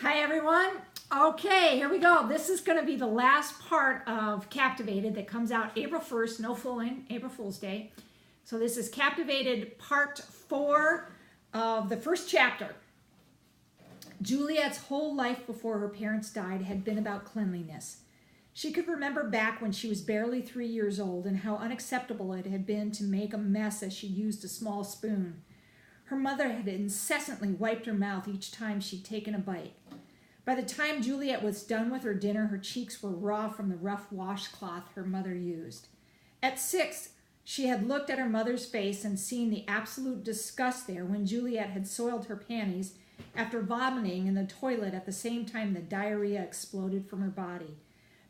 Hi everyone. Okay, here we go. This is going to be the last part of Captivated that comes out April 1st, no fooling, April Fool's Day. So this is Captivated part 4 of the first chapter. Juliet's whole life before her parents died had been about cleanliness. She could remember back when she was barely 3 years old and how unacceptable it had been to make a mess as she used a small spoon. Her mother had incessantly wiped her mouth each time she'd taken a bite. By the time Juliet was done with her dinner, her cheeks were raw from the rough washcloth her mother used. At 6, she had looked at her mother's face and seen the absolute disgust there when Juliet had soiled her panties after vomiting in the toilet at the same time the diarrhea exploded from her body.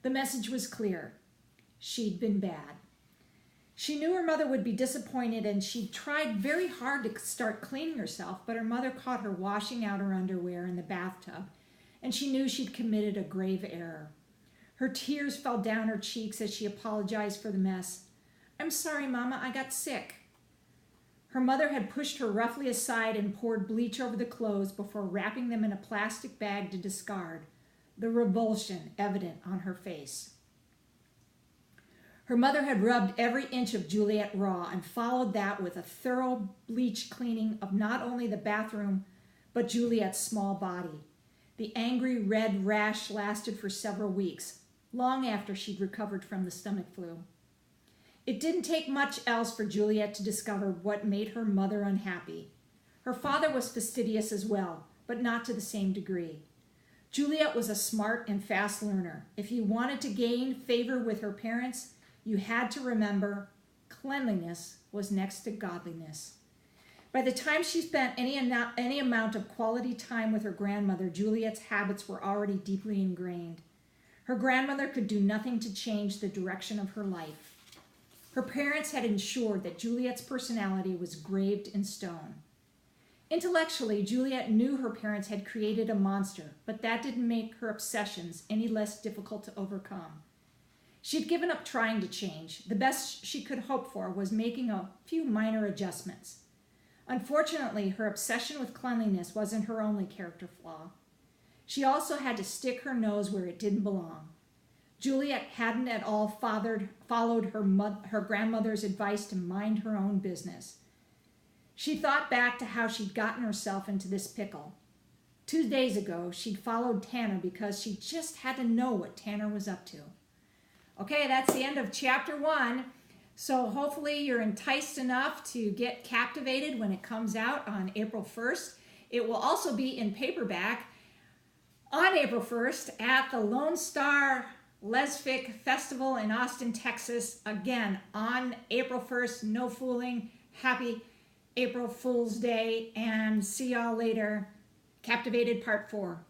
The message was clear. She'd been bad. She knew her mother would be disappointed, and she tried very hard to start cleaning herself, but her mother caught her washing out her underwear in the bathtub, and she knew she'd committed a grave error. Her tears fell down her cheeks as she apologized for the mess. "I'm sorry, Mama, I got sick." Her mother had pushed her roughly aside and poured bleach over the clothes before wrapping them in a plastic bag to discard, the revulsion evident on her face. Her mother had rubbed every inch of Juliet raw and followed that with a thorough bleach cleaning of not only the bathroom, but Juliet's small body. The angry red rash lasted for several weeks, long after she'd recovered from the stomach flu. It didn't take much else for Juliet to discover what made her mother unhappy. Her father was fastidious as well, but not to the same degree. Juliet was a smart and fast learner. If you wanted to gain favor with her parents, you had to remember cleanliness was next to godliness. By the time she spent any amount of quality time with her grandmother, Juliet's habits were already deeply ingrained. Her grandmother could do nothing to change the direction of her life. Her parents had ensured that Juliet's personality was graved in stone. Intellectually, Juliet knew her parents had created a monster, but that didn't make her obsessions any less difficult to overcome. She'd given up trying to change. The best she could hope for was making a few minor adjustments. Unfortunately, her obsession with cleanliness wasn't her only character flaw. She also had to stick her nose where it didn't belong. Juliet hadn't at all followed her grandmother's advice to mind her own business. She thought back to how she'd gotten herself into this pickle. 2 days ago, she'd followed Tanner because she just had to know what Tanner was up to. Okay, that's the end of chapter 1. So hopefully you're enticed enough to get Captivated when it comes out on April 1st. It will also be in paperback on April 1st at the Lone Star Lesfic Festival in Austin, Texas. Again, on April 1st. No fooling. Happy April Fool's Day, and see y'all later. Captivated Part 4.